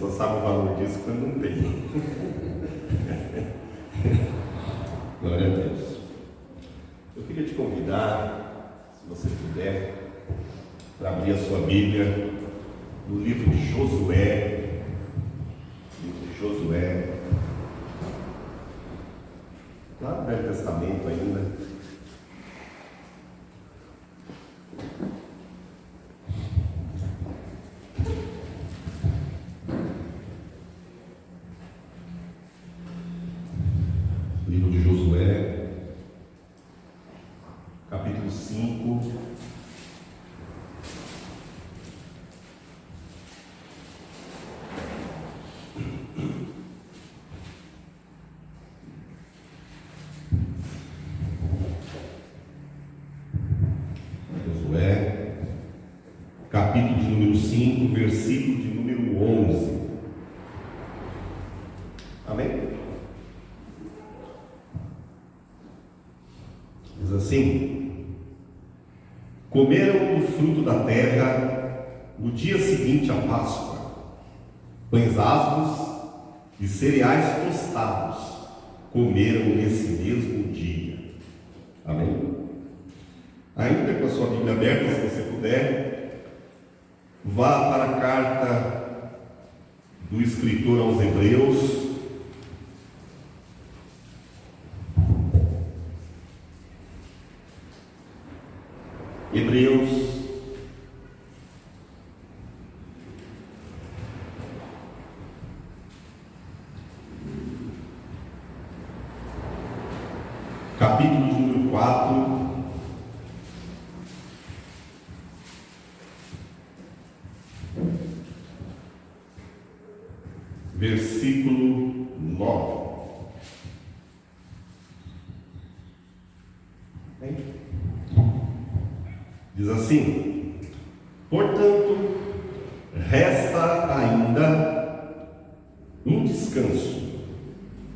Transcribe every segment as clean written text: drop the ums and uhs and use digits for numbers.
Só sabe o valor disso quando não tem. Glória a Deus. Eu queria te convidar, se você puder, para abrir a sua Bíblia no livro de Josué. Lá no Velho Testamento ainda. Livro de Josué, capítulo 5. Josué, capítulo de número 5, versículo de número 11. Amém? Diz assim: comeram do fruto da terra no dia seguinte à Páscoa, pães asmos e cereais tostados comeram nesse mesmo dia. Amém? Ainda com a sua Bíblia aberta, se você puder, vá para a carta do escritor aos Hebreus. Capítulo de número 4, versículo 9. Diz assim: portanto, resta ainda um descanso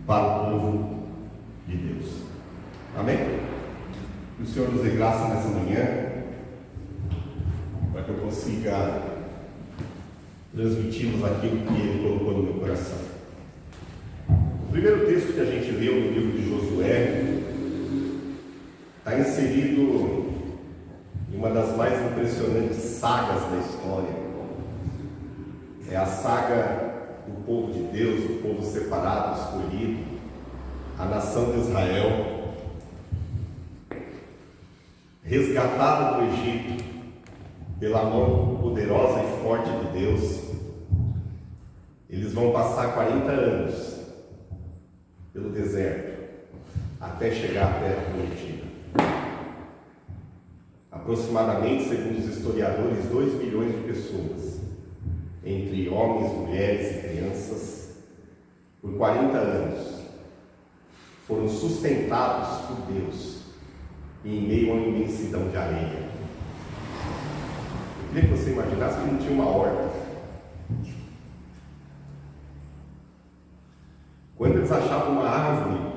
para o povo de Deus. Amém? Que o Senhor nos dê graça nessa manhã, para que eu consiga transmitirmos aquilo que Ele colocou no meu coração. O primeiro texto que a gente leu no livro de Josué está inserido em uma das mais impressionantes sagas da história. É a saga do povo de Deus, o povo separado, escolhido, a nação de Israel, resgatada do Egito pela mão poderosa e forte de Deus. Eles vão passar 40 anos pelo deserto até chegar à terra prometida. Aproximadamente, segundo os historiadores, 2 milhões de pessoas, entre homens, mulheres e crianças, por 40 anos, foram sustentados por Deus em meio a uma imensidão de areia. Eu queria que você imaginasse que não tinha uma horta. Quando eles achavam uma árvore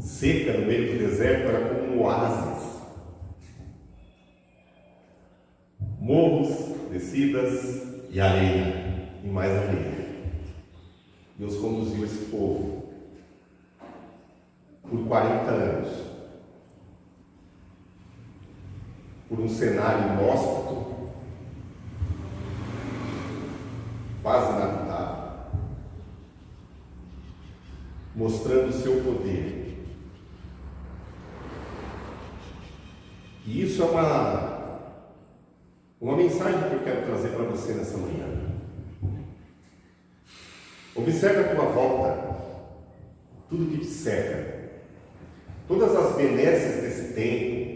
seca no meio do deserto, era como um oásis. Morros, descidas e areia, e mais areia. Deus conduziu esse povo por 40 anos, por um cenário inóspito, quase inabitável, mostrando o seu poder. E isso é uma mensagem que eu quero trazer para você nessa manhã. Observe a tua volta, tudo que te cerca, todas as benesses desse tempo,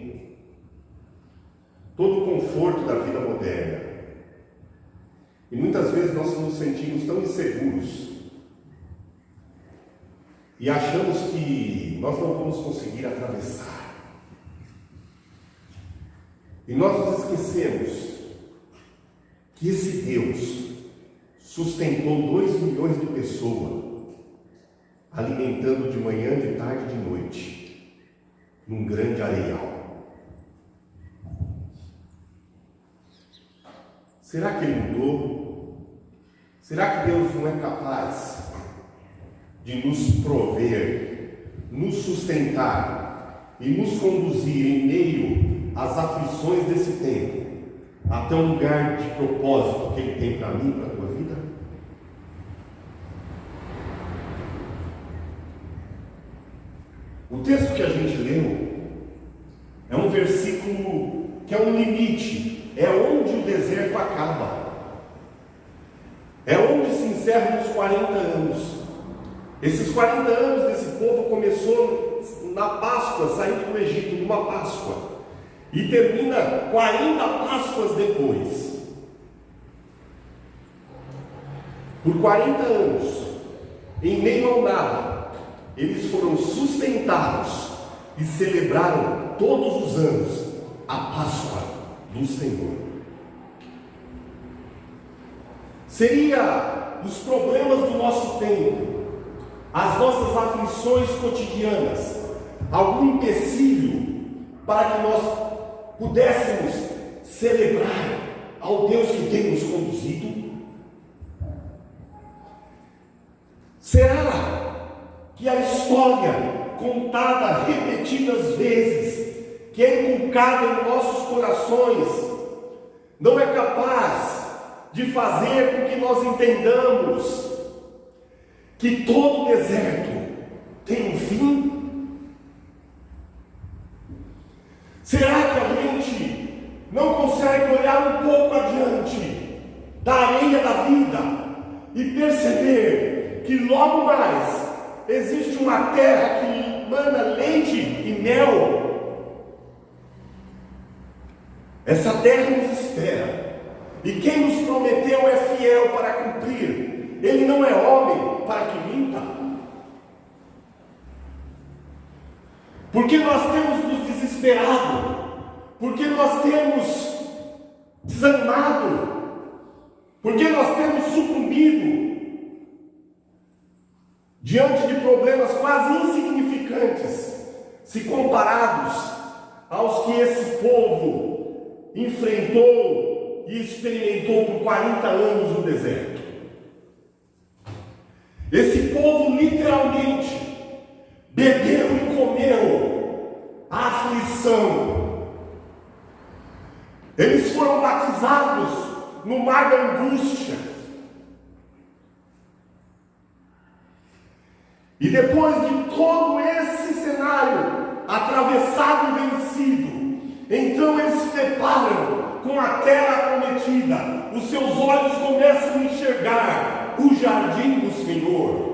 todo o conforto da vida moderna. E muitas vezes nós nos sentimos tão inseguros e achamos que nós não vamos conseguir atravessar. E nós nos esquecemos que esse Deus sustentou 2 milhões de pessoas, alimentando de manhã, de tarde e de noite, num grande areial. Será que Ele mudou? Será que Deus não é capaz de nos prover, nos sustentar e nos conduzir em meio às aflições desse tempo até um lugar de propósito que Ele tem para mim e para a tua vida? O texto que a gente leu é um versículo que é um limite, é onde o deserto acaba, é onde se encerram os 40 anos. Esses 40 anos desse povo começou na Páscoa, saindo do Egito, numa Páscoa, e termina 40 Páscoas depois. Por 40 anos, em meio ao nada, eles foram sustentados e celebraram todos os anos a Páscoa do Senhor. Seria os problemas do nosso tempo, as nossas aflições cotidianas, algum empecilho para que nós pudéssemos celebrar ao Deus que tem nos conduzido? Será que a história contada repetidas vezes, que é inculcada em nossos corações, não é capaz de fazer com que nós entendamos que todo deserto tem um fim? Será que a gente não consegue olhar um pouco adiante da areia da vida e perceber que logo mais existe uma terra que emana leite e mel? Essa terra nos espera, e quem nos prometeu é fiel para cumprir. Ele não é homem para que minta. Porque nós temos nos desesperado, porque nós temos desanimado, porque nós temos sucumbido diante de problemas quase insignificantes, se comparados aos que esse povo enfrentou e experimentou por 40 anos no deserto. Esse povo literalmente bebeu e comeu a aflição. Eles foram batizados no mar da angústia. E depois de todo esse cenário atravessado e vencido, então eles se deparam com a terra prometida. Os seus olhos começam a enxergar o jardim do Senhor.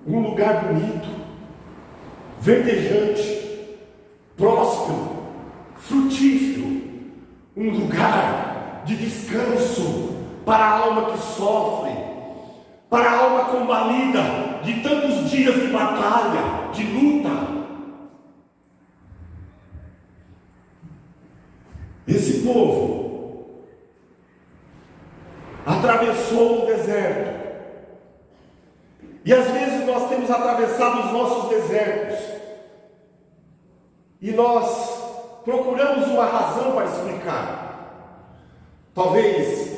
Um lugar bonito, verdejante, próspero, frutífero, um lugar de descanso para a alma que sofre, para a alma combalida de tantos dias de batalha, de luta. Esse povo atravessou o deserto. E às vezes nós temos atravessado os nossos desertos e nós procuramos uma razão para explicar. Talvez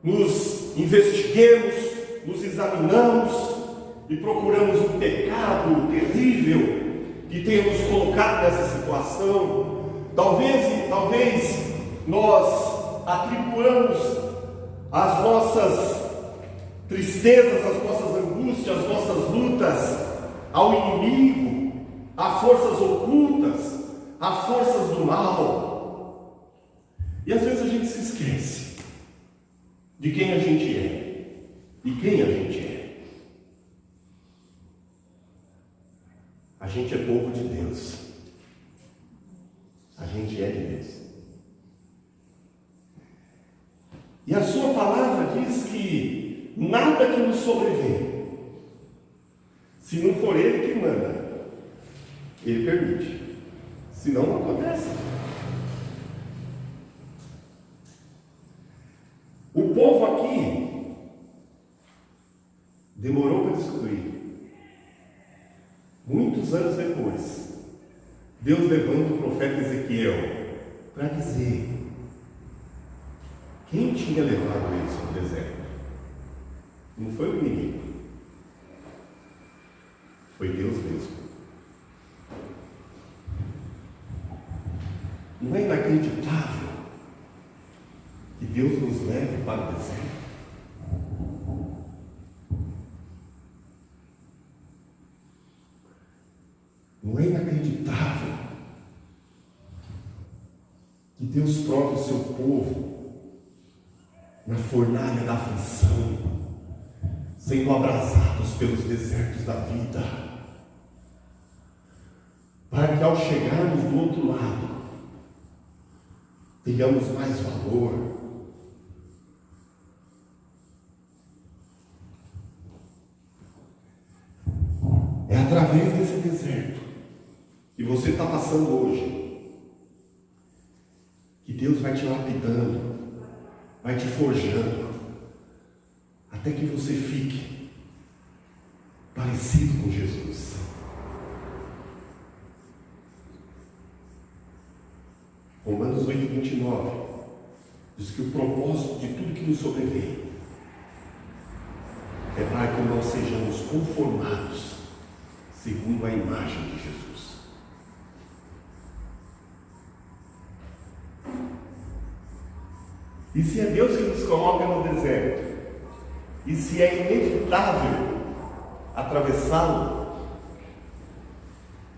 nos investiguemos, nos examinamos e procuramos um pecado terrível que tenha nos colocado nessa situação. Talvez nós atribuamos as nossas tristezas, as nossas angústias, as nossas lutas ao inimigo, a forças ocultas, a forças do mal. E às vezes a gente se esquece de quem a gente é e quem a gente é. A gente é povo de Deus. A gente é de Deus. E a sua palavra diz que nada que nos sobrevém, se não for Ele que manda, Ele permite. Senão não acontece. O povo aqui demorou para descobrir. Muitos anos depois, Deus levanta o profeta Ezequiel para dizer Quem tinha levado eles para o deserto? Não foi o inimigo. Foi Deus mesmo. Não é inacreditável que Deus nos leve para o deserto? Não é inacreditável que Deus prove o seu povo na fornalha da aflição, sendo abrasados pelos desertos da vida, para que ao chegarmos do outro lado, tenhamos mais valor. É através desse deserto que você está passando hoje, que Deus vai te lapidando, vai te forjando, até que você fique parecido com Jesus. Romanos 8:29 diz que o propósito de tudo que nos sobrevém é para que não sejamos conformados segundo a imagem de Jesus. E se é Deus que nos coloca no deserto, e se é inevitável atravessá-lo,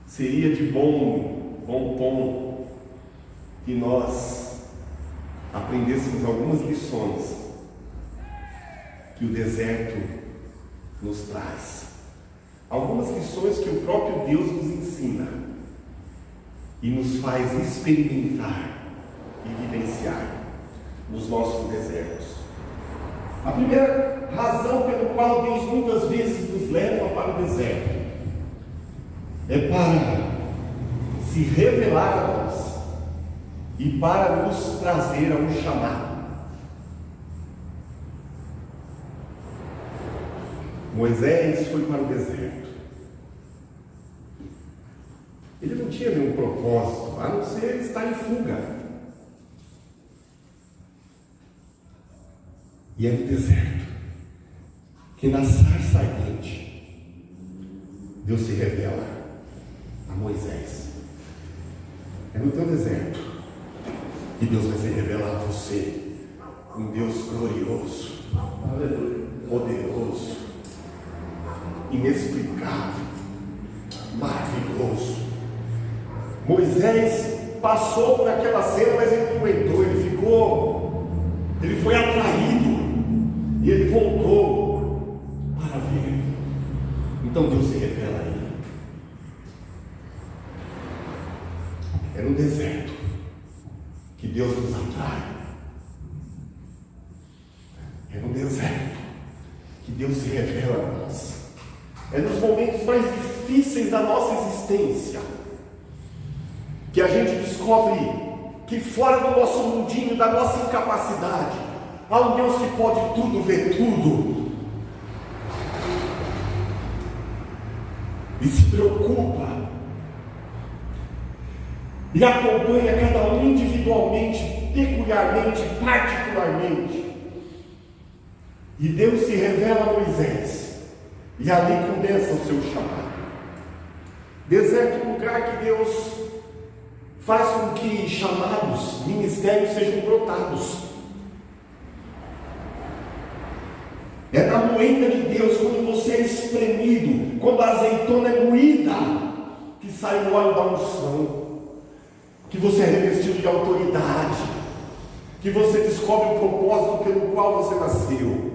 seria de bom tom que nós aprendêssemos algumas lições que o deserto nos traz. Algumas lições que o próprio Deus nos ensina e nos faz experimentar e vivenciar nos nossos desertos. A primeira razão pelo qual Deus muitas vezes nos leva para o deserto é para se revelar a nós e para nos trazer a um chamado. Moisés foi para o deserto. Ele não tinha nenhum propósito, a não ser estar em fuga. E é no deserto que na sarça ardente Deus se revela a Moisés. É no teu deserto que Deus vai se revelar a você, um Deus glorioso, poderoso, inexplicável, maravilhoso. Moisés passou por aquela cena, mas ele não aguentou, ele foi atraído e ele voltou para ver. Então Deus se revela a ele. É no deserto que Deus nos atrai. É no deserto que Deus se revela a nós. É nos momentos mais difíceis da nossa existência que a gente descobre que fora do nosso mundinho, da nossa incapacidade, há um Deus que pode tudo, vê tudo e se preocupa e acompanha cada um individualmente, peculiarmente, particularmente. E Deus se revela a Moisés e ali começa o seu chamado. Deserto é um lugar que Deus faz com que chamados, ministérios sejam brotados. É na moenda de Deus, quando você é espremido, quando a azeitona é moída, que sai o óleo da unção, que você é revestido de autoridade, que você descobre o propósito pelo qual você nasceu.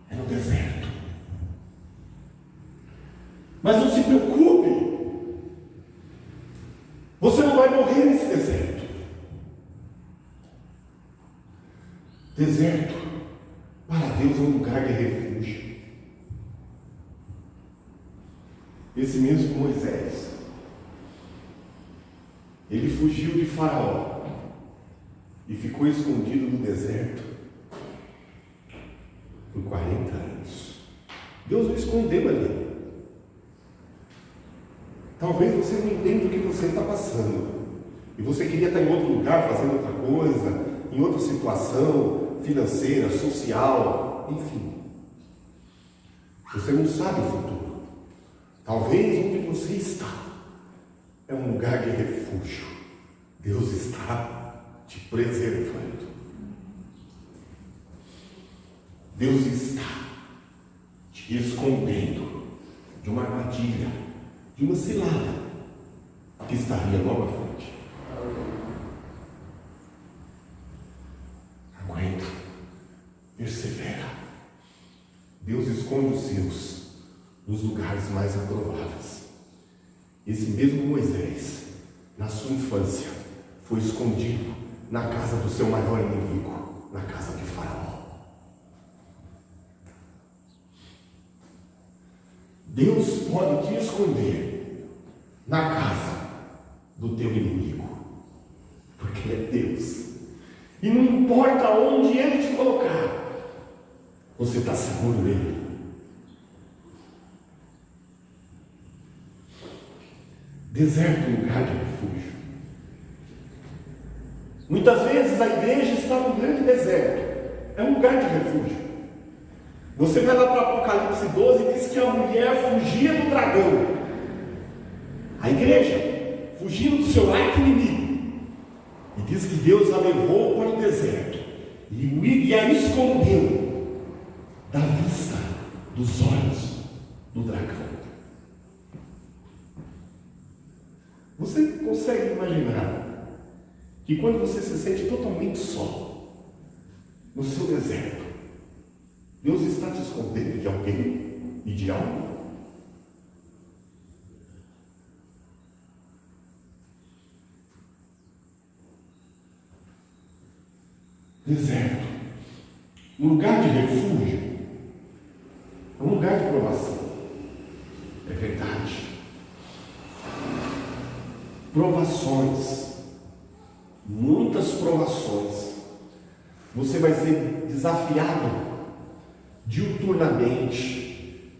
É no deserto. Mas não se preocupe, você não vai morrer nesse deserto. Deserto, para Deus, é um lugar de refúgio. Esse mesmo Moisés, ele fugiu de Faraó e ficou escondido no deserto por 40 anos. Deus o escondeu ali. talvez você não entenda o que você está passando. E você queria estar em outro lugar, fazendo outra coisa, em outra situação financeira, social, enfim. Você não sabe o futuro. Talvez onde você está é um lugar de refúgio. Deus está te preservando. Deus está te escondendo de uma armadilha, de uma cilada que estaria logo à frente. Aguenta, persevera. Deus esconde os seus nos lugares mais improváveis. Esse mesmo Moisés, na sua infância, foi escondido na casa do seu maior inimigo, na casa de Faraó. Deus pode te esconder na casa do teu inimigo, porque Ele é Deus. E não importa onde Ele te colocar, você está seguro nele. Deserto é um lugar de refúgio. Muitas vezes a igreja está num grande deserto. É um lugar de refúgio. Você vai lá para Apocalipse 12 e diz que a mulher fugia do dragão. A igreja fugindo do seu arqui-inimigo. E diz que Deus a levou para o deserto e a escondeu da vista dos olhos do dragão. Você consegue imaginar que quando você se sente totalmente só, no seu deserto, Deus está te escondendo de alguém e de algo? Deserto, um lugar de refúgio, um lugar de provação. É verdade. Provações, muitas provações. Você vai ser desafiado diuturnamente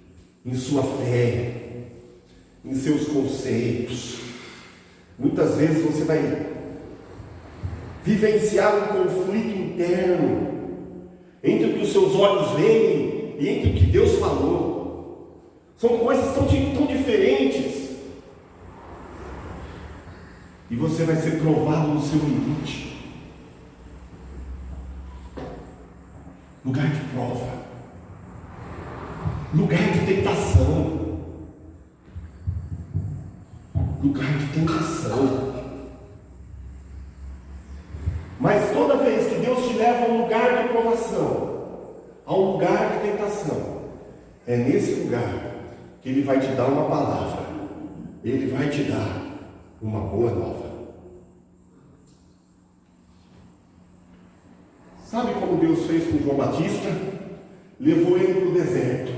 em sua fé, em seus conceitos. Muitas vezes você vai vivenciar um conflito interno entre o que os seus olhos veem e entre o que Deus falou. São coisas tão diferentes. E você vai ser provado no seu limite. Lugar de prova. Lugar de tentação. Lugar de tentação. Mas toda vez que Deus te leva a um lugar de provação, a um lugar de tentação, é nesse lugar que Ele vai te dar uma palavra. Ele vai te dar uma boa nova. Sabe como Deus fez com João Batista? Levou ele para o deserto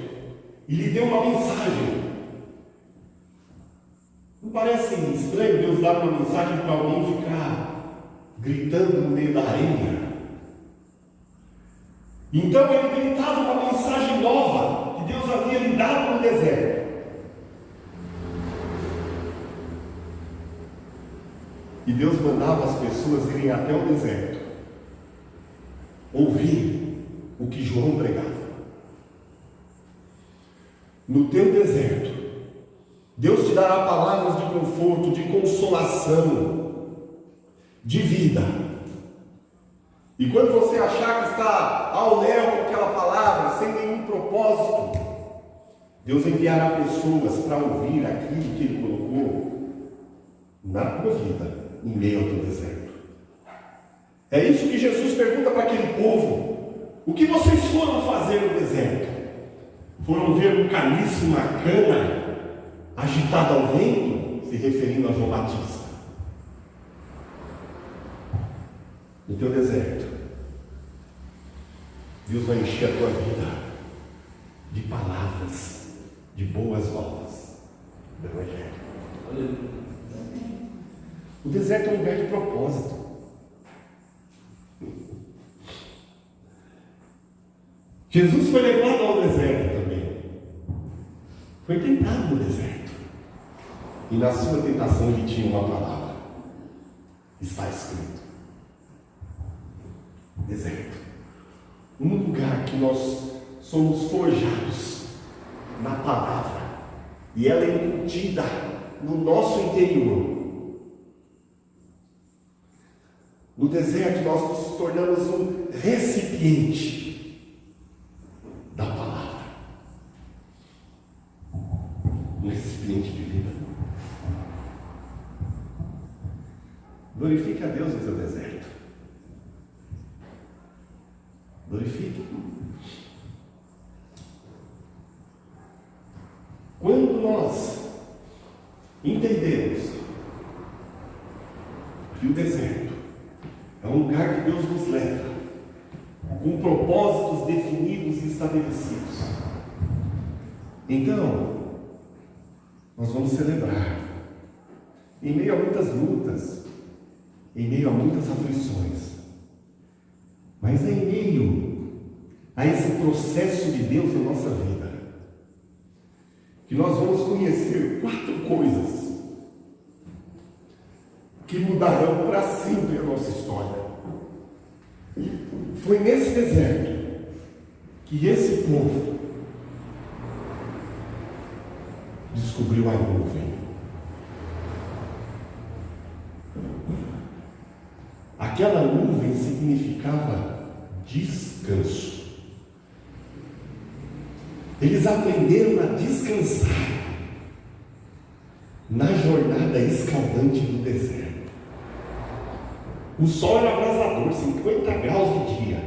e lhe deu uma mensagem. Não parece estranho Deus dar uma mensagem para alguém ficar gritando no meio da areia? Então ele gritava uma mensagem nova que Deus havia lhe dado no deserto. E Deus mandava as pessoas irem até o deserto, ouvir o que João pregava. No teu deserto, Deus te dará palavras de conforto, de consolação, de vida. E quando você achar que está ao léu com aquela palavra, sem nenhum propósito, Deus enviará pessoas para ouvir aquilo que Ele colocou na tua vida, em meio ao teu deserto. É isso que Jesus pergunta para aquele povo: o que vocês foram fazer no deserto? Foram ver um caniço, uma cana agitada ao vento? Se referindo a João Batista. No teu deserto, Deus vai encher a tua vida de palavras, de boas novas do Evangelho. O deserto é um lugar de propósito. Jesus foi levado ao deserto também. Foi tentado no deserto. E na sua tentação ele tinha uma palavra. Está escrito. Deserto. Um lugar que nós somos forjados na palavra. E ela é incutida no nosso interior. No deserto nós nos tornamos um recipiente da palavra. Um recipiente de vida. Glorifique a Deus no seu deserto. Glorifique. Quando nós entendemos que o deserto é um lugar que Deus nos leva, com propósitos definidos e estabelecidos, então, nós vamos celebrar, em meio a muitas lutas, em meio a muitas aflições, mas é em meio a esse processo de Deus na nossa vida, que nós vamos conhecer 4 coisas que mudarão para sempre a nossa história. Foi nesse deserto que esse povo descobriu a nuvem. Aquela nuvem significava descanso. Eles aprenderam a descansar na jornada escaldante do deserto. O sol era abrasador, 50 graus de dia.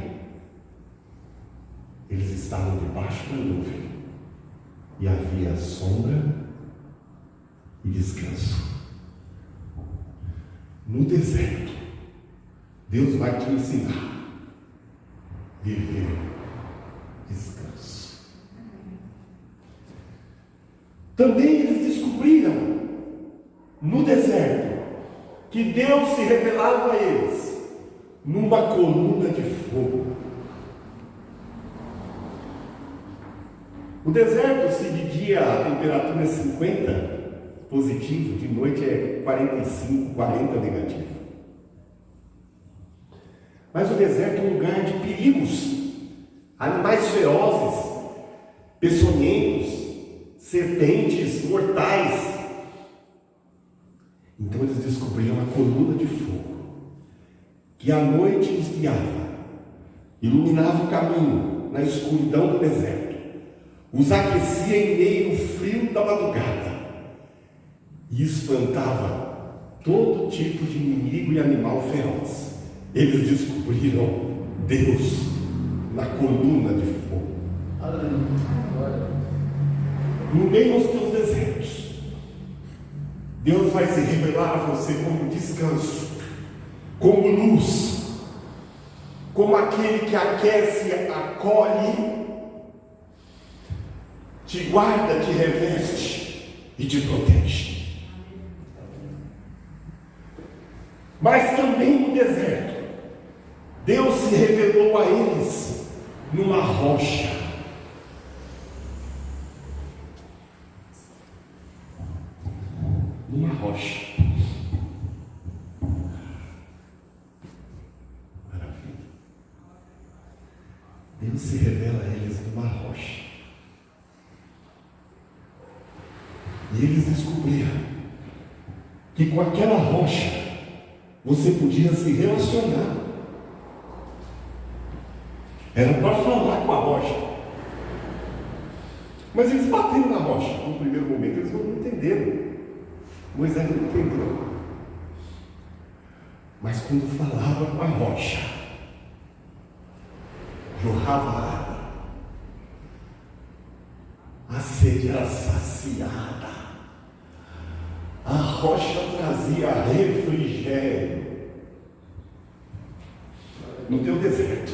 Eles estavam debaixo da nuvem e havia sombra e descanso. No deserto, Deus vai te ensinar a viver descanso. Também eles descobriram no deserto que Deus se revelava a eles numa coluna de fogo. O deserto se dividia, a temperatura é 50 positivo, de noite é 45, 40 negativo. Mas o deserto é um lugar de perigos, animais ferozes, peçonhentos, serpentes mortais. Então eles descobriram a coluna de fogo, que à noite os guiava, iluminava o caminho na escuridão do deserto, os aquecia em meio ao frio da madrugada e espantava todo tipo de inimigo e animal feroz. Eles descobriram Deus na coluna de fogo. No meio dos teus desertos, Deus vai se revelar a você como descanso, como luz, como aquele que aquece, acolhe, te guarda, te reveste e te protege. Mas também no deserto, Deus se revelou a eles numa rocha. Numa rocha. Maravilha. Deus se revela a eles numa rocha. E eles descobriram que com aquela rocha você podia se relacionar. Era para falar com a rocha. Mas eles bateram na rocha. No primeiro momento eles não entenderam. Moisés não entendeu. Mas quando falava com a rocha, jorrava água. A sede era saciada. A rocha trazia refrigério. No teu deserto,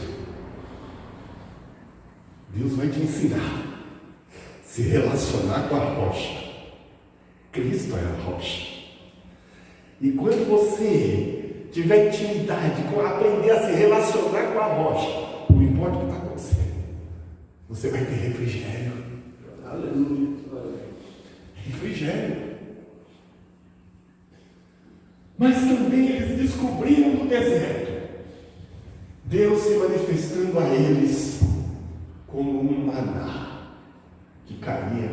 Deus vai te ensinar a se relacionar com a rocha. Cristo é a rocha. E quando você tiver intimidade, aprender a se relacionar com a rocha, não importa o que está acontecendo, você vai ter refrigério. Aleluia. Refrigério. Mas também eles descobriram no deserto Deus se manifestando a eles como um maná que caía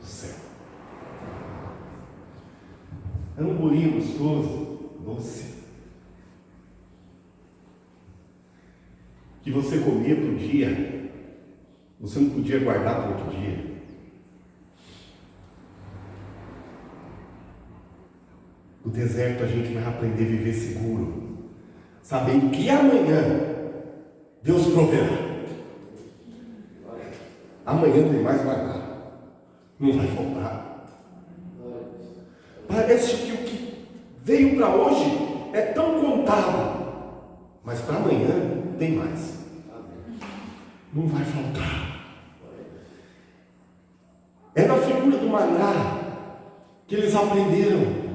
do céu. Era um bolinho gostoso, doce, que você comia para o dia, você não podia guardar para outro dia. No deserto a gente vai aprender a viver seguro, sabendo que amanhã Deus proverá. Amanhã tem mais maná, não vai faltar. Parece que o que veio para hoje é tão contado, mas para amanhã tem mais. Não vai faltar. É na figura do maná que eles aprenderam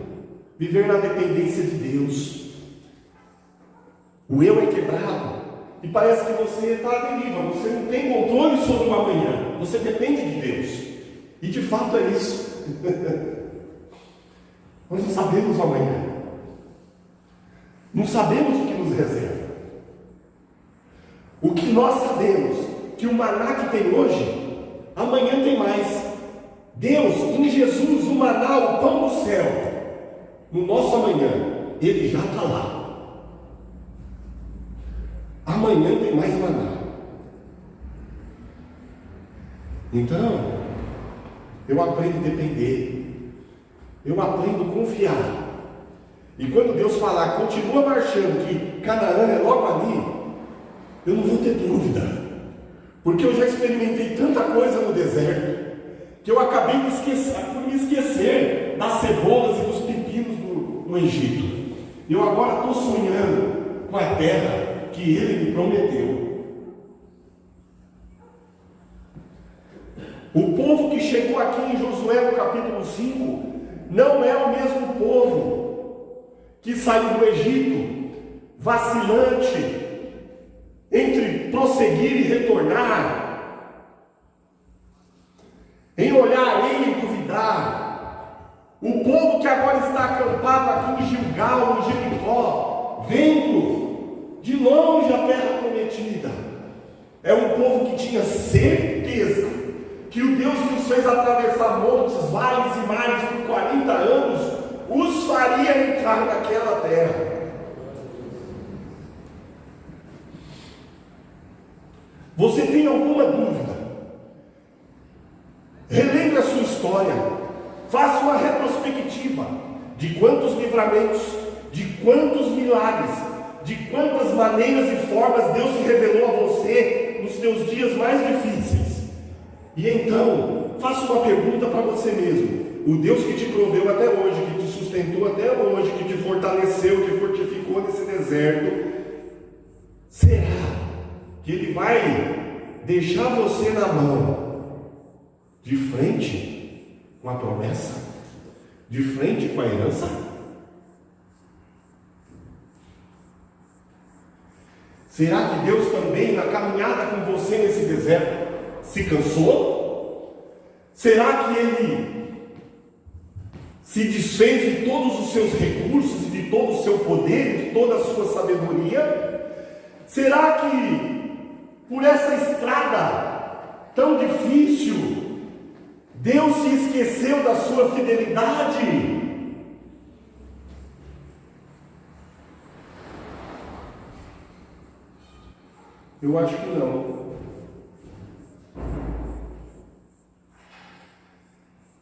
viver na dependência de Deus. O eu é quebrado e parece que você está à deriva, você não tem controle sobre o amanhã, você depende de Deus. E de fato é isso. Nós não sabemos o amanhã, não sabemos o que nos reserva. O que nós sabemos, que o maná que tem hoje, amanhã tem mais. Deus, em Jesus, o maná, o pão do céu, no nosso amanhã, ele já está lá. Amanhã tem mais maná. Então, eu aprendo a depender, eu aprendo a confiar. E quando Deus falar, continua marchando, que Canaã é logo ali, eu não vou ter dúvida, porque eu já experimentei tanta coisa no deserto, que eu acabei por me esquecer das cebolas e dos pepinos no Egito. Eu agora estou sonhando com a terra que Ele me prometeu. O povo que chegou aqui em Josué no capítulo 5, não é o mesmo povo que saiu do Egito, vacilante, entre prosseguir e retornar, em olhar ele e duvidar. O povo que agora está acampado aqui em Gilgal, em Jericó, vendo de longe a terra prometida, é um povo que tinha certeza que o Deus que os fez atravessar montes, vales e mares por 40 anos, os faria entrar naquela terra. Você tem alguma dúvida? Relembre a sua história, faça uma retrospectiva de quantos livramentos, de quantos milagres, de quantas maneiras e formas Deus se revelou a você nos teus dias mais difíceis. E então, faça uma pergunta para você mesmo: o Deus que te proveu até hoje, que te sustentou até hoje, que te fortaleceu, te fortificou nesse deserto, será que Ele vai deixar você na mão, de frente com a promessa, de frente com a herança? Será que Deus também, na caminhada com você nesse deserto, se cansou? Será que Ele se desfez de todos os seus recursos, de todo o seu poder, de toda a sua sabedoria? Será que por essa estrada tão difícil, Deus se esqueceu da sua fidelidade? Eu acho que não.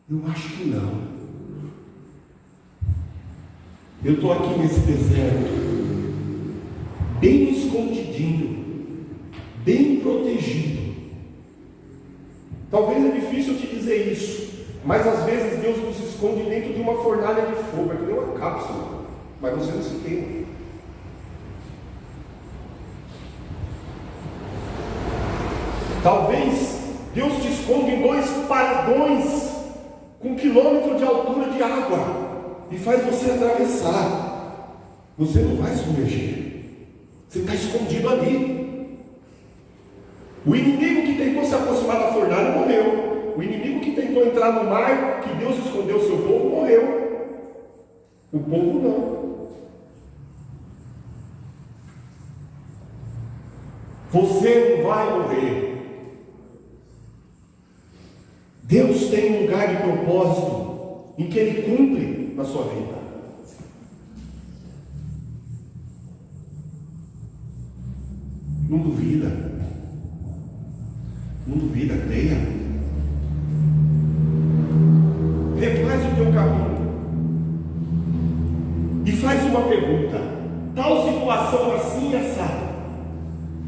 Eu acho que não. Eu estou aqui nesse deserto, bem escondidinho, bem protegido. Talvez é difícil te dizer isso, mas às vezes Deus nos esconde dentro de uma fornalha de fogo, é que nem uma cápsula, mas você não se queima. Talvez Deus te esconde em 2 paredões com 1 quilômetro de altura de água e faz você atravessar. Você não vai submergir, você está escondido ali. O inimigo que tentou se aproximar da fornalha morreu. O inimigo que tentou entrar no mar, que Deus escondeu o seu povo, morreu. O povo não. Você não vai morrer. Deus tem um lugar de propósito em que Ele cumpre na sua vida. Não duvida. Não duvida, creia. Refaz o teu caminho. E faz uma pergunta. Tal situação assim, assada.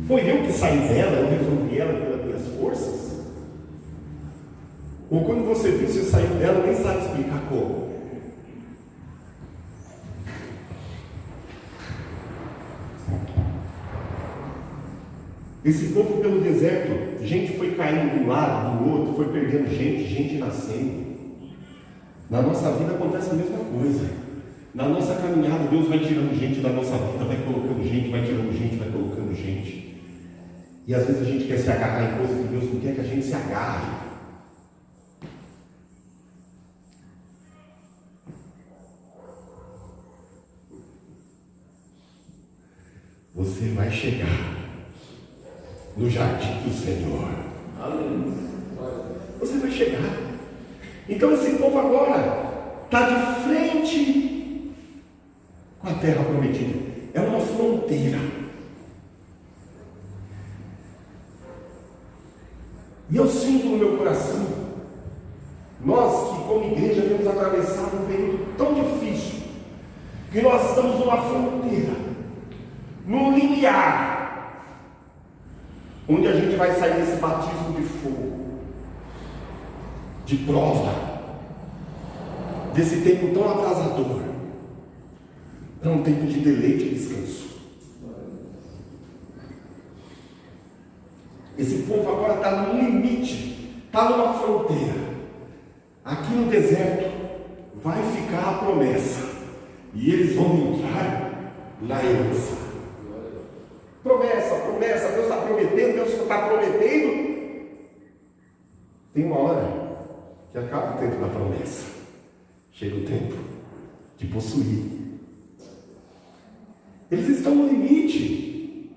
Foi eu que saí dela, eu resolvi ela pelas minhas forças? Ou quando você viu, você saiu dela, nem sabe explicar como? Esse povo pelo deserto, gente foi caindo de um lado, do outro, foi perdendo gente, gente nascendo. Na nossa vida acontece a mesma coisa. Na nossa caminhada, Deus vai tirando gente da nossa vida, vai colocando gente, vai tirando gente, vai colocando gente. E às vezes a gente quer se agarrar em coisas que Deus não quer que a gente se agarre. Você vai chegar no jardim do Senhor. Você vai chegar. Então esse povo agora está de frente com a terra prometida. É uma fronteira. E eu sinto no meu coração, nós que como igreja temos atravessado um período tão difícil, que nós estamos numa fronteira, num limiar, onde a gente vai sair desse batismo de fogo, de prova, desse tempo tão abrasador, para um tempo de deleite e descanso. Esse povo agora está no limite, está numa fronteira. Aqui no deserto vai ficar a promessa, e eles vão entrar na herança. Promessa, promessa, Deus está prometendo, Deus está prometendo. Tem uma hora que acaba o tempo da promessa, chega o tempo de possuir. Eles estão no limite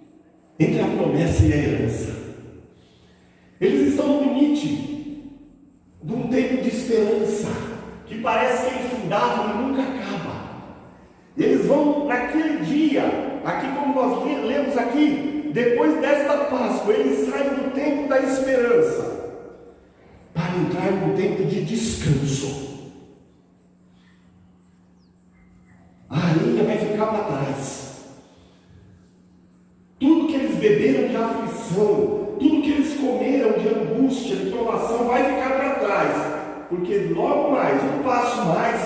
entre a promessa e a herança. Eles estão no limite de um tempo de esperança que parece que é infindável e nunca acaba. Eles vão naquele dia, aqui como nós lemos aqui, depois desta Páscoa, eles saem do tempo da esperança para entrar no tempo de descanso. A areia vai ficar para trás. Tudo que eles beberam de aflição, tudo que eles comeram de angústia, de provação, vai ficar para trás, porque logo mais, um passo mais,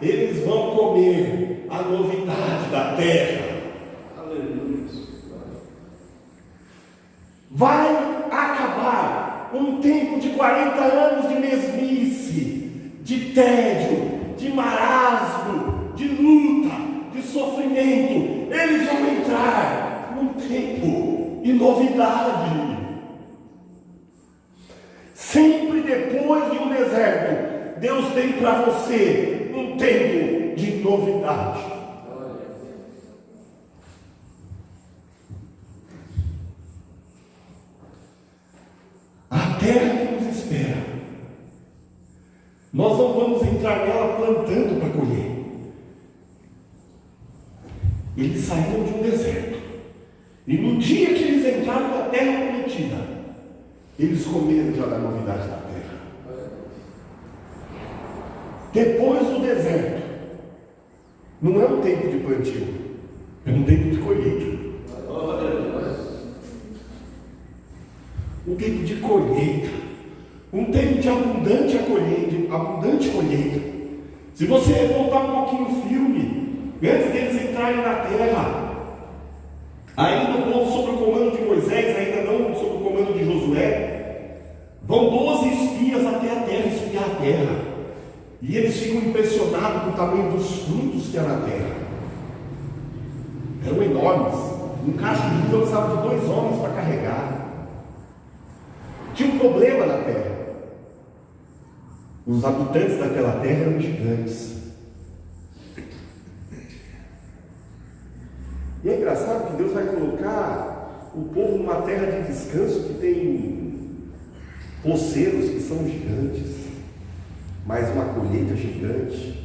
eles vão comer a novidade da terra. Aleluia. Vai acabar um tempo de 40 anos de mesmice, de tédio, de marasmo, de luta, de sofrimento. Eles vão entrar num tempo de novidade. Sempre depois de um deserto, Deus tem para você um tempo de novidade. A terra que nos espera, nós não vamos entrar nela plantando para colher. Eles saíram de um deserto, e no dia que eles entraram na terra prometida, eles comeram já da novidade da terra. Depois do deserto, não é um tempo de plantio, é um tempo de colheita. Um tempo de colheita, um tempo de abundante colheita. Se você voltar um pouquinho o filme, antes deles entrarem na terra, ainda o povo sob o comando de Moisés, ainda não sob o comando de Josué, vão 12 espias até a terra, espiar a terra, e eles ficam impressionados com o tamanho dos frutos que há na terra. Eram enormes, um cacho de uva precisava de 2 homens para carregar. Tinha um problema na terra, os habitantes daquela terra eram gigantes. E é engraçado que Deus vai colocar o povo numa terra de descanso que tem poceiros que são gigantes, mais uma colheita gigante.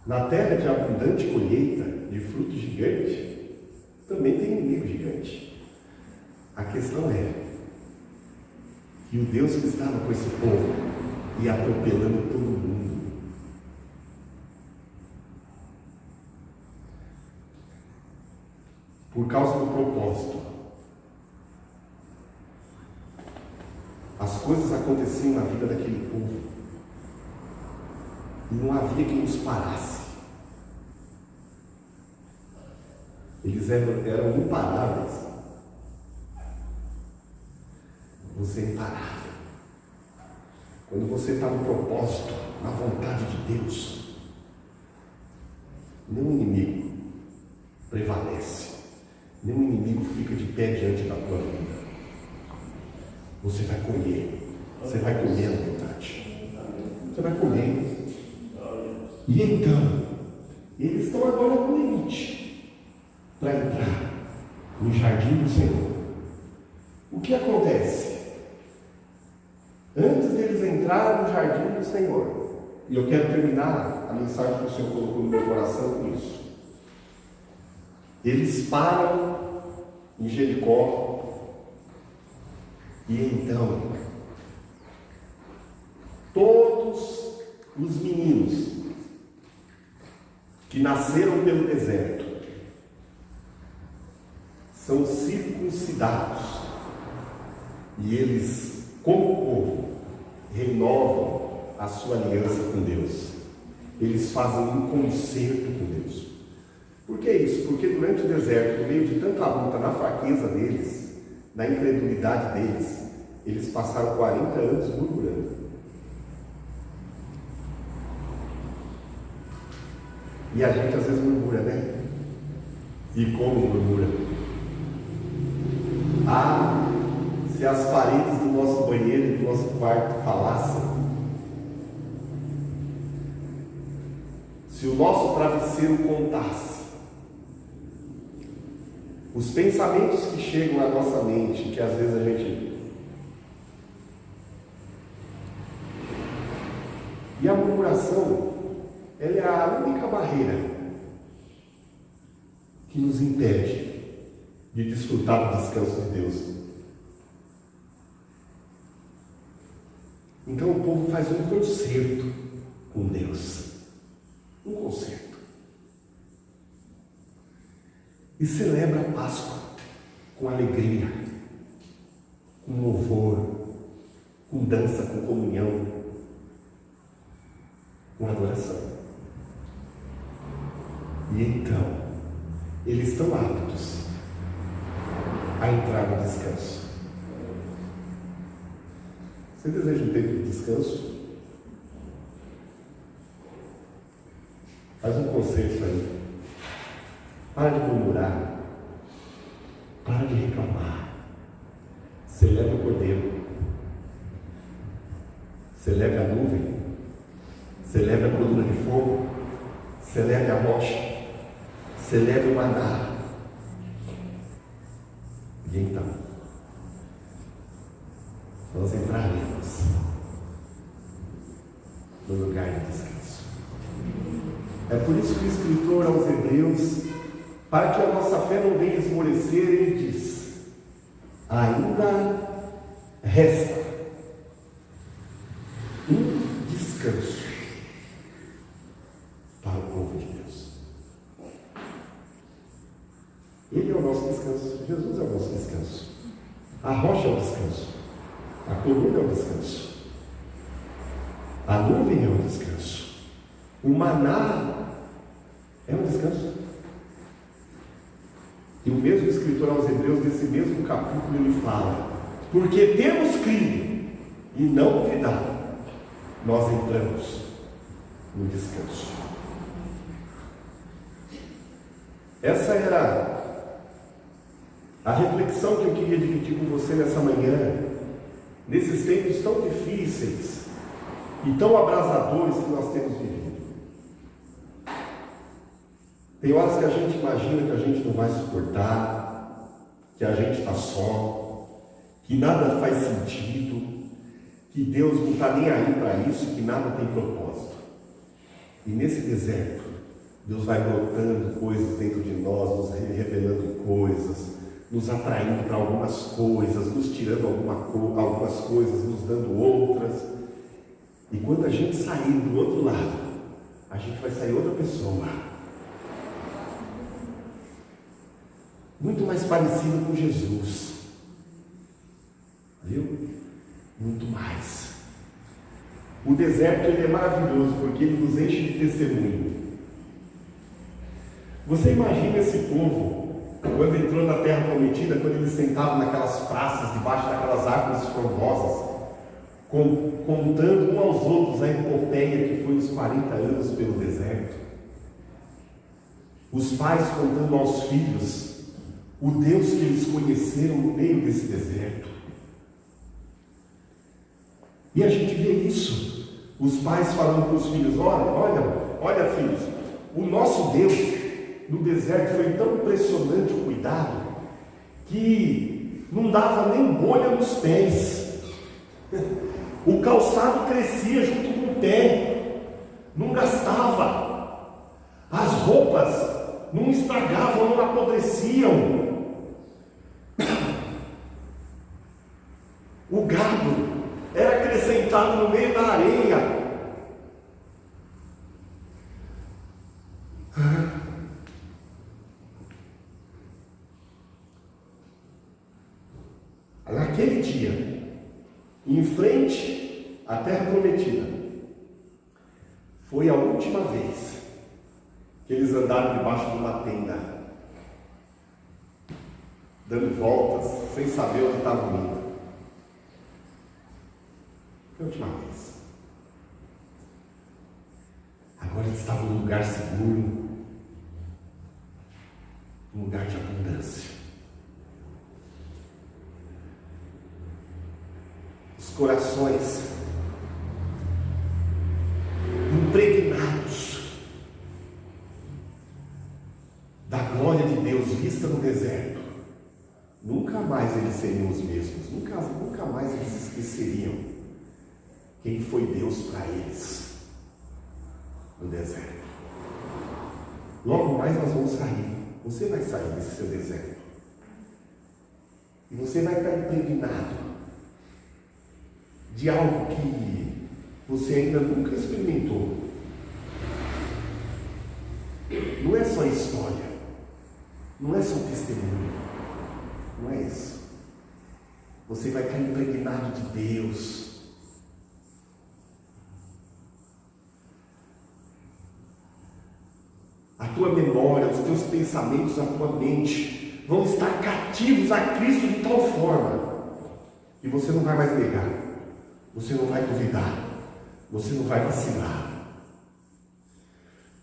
Na terra de abundante colheita de fruto gigante, também tem inimigo gigante. A questão é que o Deus que estava com esse povo ia atropelando todo mundo. Por causa do propósito. As coisas aconteciam na vida daquele povo. E não havia quem os parasse. Eles eram imparáveis. Você é imparável. Quando você está no propósito, na vontade de Deus, nenhum inimigo prevalece. Nenhum inimigo fica de pé diante da tua vida. Você vai colher. Você vai comer a verdade. Você vai comer. E então, eles estão agora no limite para entrar no jardim do Senhor. O que acontece? Antes deles entrar no jardim do Senhor, e eu quero terminar a mensagem que o Senhor colocou no meu coração com isso. Eles param em Jericó, e então todos os meninos que nasceram pelo deserto são circuncidados, e eles, como povo, renovam a sua aliança com Deus. Eles fazem um concerto com Deus. Por que isso? Porque durante o deserto, no meio de tanta luta, na fraqueza deles, na incredulidade deles, eles passaram 40 anos murmurando. E a gente às vezes murmura, né? E como murmura? Ah, se as paredes do nosso banheiro e do nosso quarto falassem, se o nosso travesseiro contasse, os pensamentos que chegam na nossa mente, que às vezes a gente... E a murmuração, ela é a única barreira que nos impede de desfrutar do descanso de Deus. Então o povo faz um concerto com Deus. Um concerto. E celebra a Páscoa com alegria, com louvor, com dança, com comunhão, com adoração. E então, eles estão aptos a entrar no descanso. Você deseja um tempo de descanso? Faz um concerto aí. Para de murmurar. Para de reclamar. Celebra o Cordeiro. Celebra a nuvem. Celebra a coluna de fogo. Celebra a rocha. Celebra o maná. E então, nós entraremos no lugar de descanso. É por isso que o escritor aos Hebreus, para que a nossa fé não venha esmorecer, ele diz: ainda resta um descanso para o povo de Deus. Ele é o nosso descanso. Jesus é o nosso descanso. A rocha é o descanso. A coluna é o descanso. A nuvem é o descanso. O maná é um descanso. E o mesmo escritor aos Hebreus, nesse mesmo capítulo, ele fala: porque temos crido e não duvidado, nós entramos no descanso. Essa era a reflexão que eu queria dividir com você nessa manhã, nesses tempos tão difíceis e tão abrasadores que nós temos vivido. Tem horas que a gente imagina que a gente não vai suportar, que a gente está só, que nada faz sentido, que Deus não está nem aí para isso, que nada tem propósito. E nesse deserto, Deus vai brotando coisas dentro de nós, nos revelando coisas, nos atraindo para algumas coisas, nos tirando algumas coisas, nos dando outras. E quando a gente sair do outro lado, a gente vai sair outra pessoa. Muito mais parecido com Jesus. Viu? Muito mais. O deserto ele é maravilhoso porque ele nos enche de testemunho. Você imagina esse povo, quando entrou na Terra Prometida, quando eles sentavam naquelas praças, debaixo daquelas árvores frondosas, contando um aos outros a epopeia que foi os 40 anos pelo deserto. Os pais contando aos filhos o Deus que eles conheceram no meio desse deserto. E a gente vê isso. Os pais falando para os filhos, olha filhos, o nosso Deus no deserto foi tão impressionante o cuidado que não dava nem bolha nos pés. O calçado crescia junto com o pé, não gastava. As roupas não estragavam, não apodreciam. O gado era acrescentado no meio da areia. Naquele dia, em frente à Terra Prometida, foi a última vez que eles andaram debaixo de uma tenda, dando voltas, sem saber onde estavam indo. Foi a última vez. Agora eles estavam num lugar seguro, num lugar de abundância. Os corações impregnados da glória de Deus vista no deserto, nunca mais eles seriam os mesmos, nunca mais eles esqueceriam quem foi Deus para eles no deserto. Logo mais nós vamos sair. Você vai sair desse seu deserto. E você vai estar impregnado de algo que você ainda nunca experimentou. Não é só história. Não é só testemunho. Não é isso. Você vai estar impregnado de Deus. A tua memória, os teus pensamentos, a tua mente vão estar cativos a Cristo de tal forma que você não vai mais negar, você não vai duvidar, você não vai vacilar,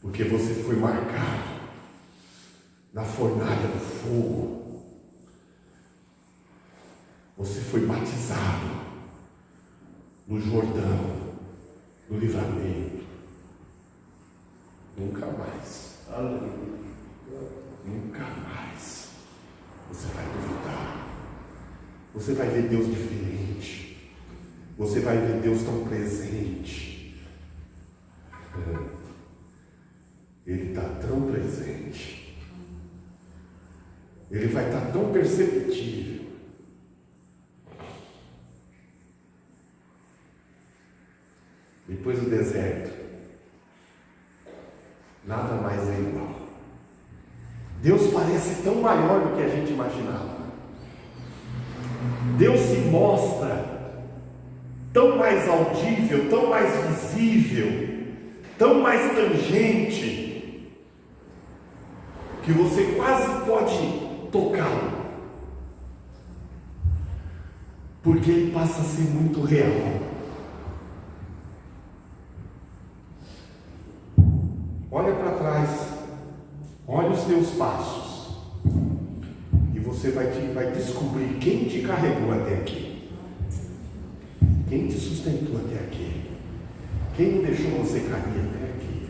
porque você foi marcado na fornalha do fogo, você foi batizado no Jordão, no livramento. Nunca mais. Aleluia. Nunca mais você vai duvidar. Você vai ver Deus diferente. Você vai ver Deus tão presente. Ele está tão presente. Ele vai estar tão perceptível. Depois do deserto, nada mais é igual. Deus parece tão maior do que a gente imaginava. Deus se mostra tão mais audível, tão mais visível, tão mais tangente, que você quase pode tocá-lo, porque ele passa a ser muito real. Olha para trás, olha os teus passos, e você vai descobrir quem te carregou até aqui, quem te sustentou até aqui, quem não deixou você cair até aqui.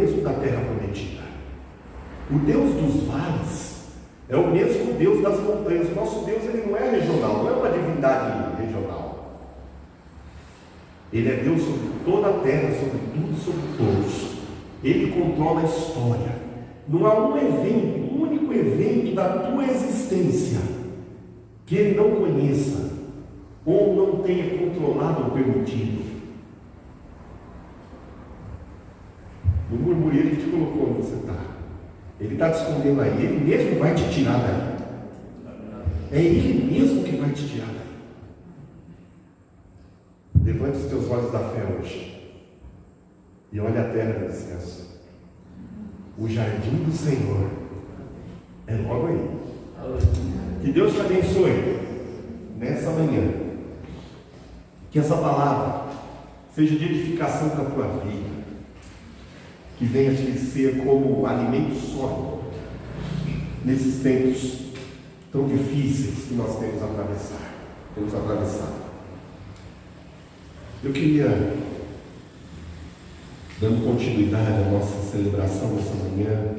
mesmo da terra prometida. O Deus dos vales é o mesmo Deus das montanhas. O nosso Deus, ele não é regional, não é uma divindade regional. Ele é Deus sobre toda a terra, sobre tudo e sobre todos. Ele controla a história. Não há um evento, um único evento da tua existência que ele não conheça ou não tenha controlado ou permitido. No murmurio ele te colocou onde você está. Ele está te escondendo aí. Ele mesmo vai te tirar daí. É Ele mesmo que vai te tirar daí. Levante os teus olhos da fé hoje e olhe a terra de descanso. O jardim do Senhor é logo aí. Que Deus te abençoe nessa manhã. Que essa palavra seja de edificação para a tua vida. Que venha te ser como alimento sólido nesses tempos tão difíceis que nós temos atravessado. Eu queria, dando continuidade à nossa celebração nessa manhã,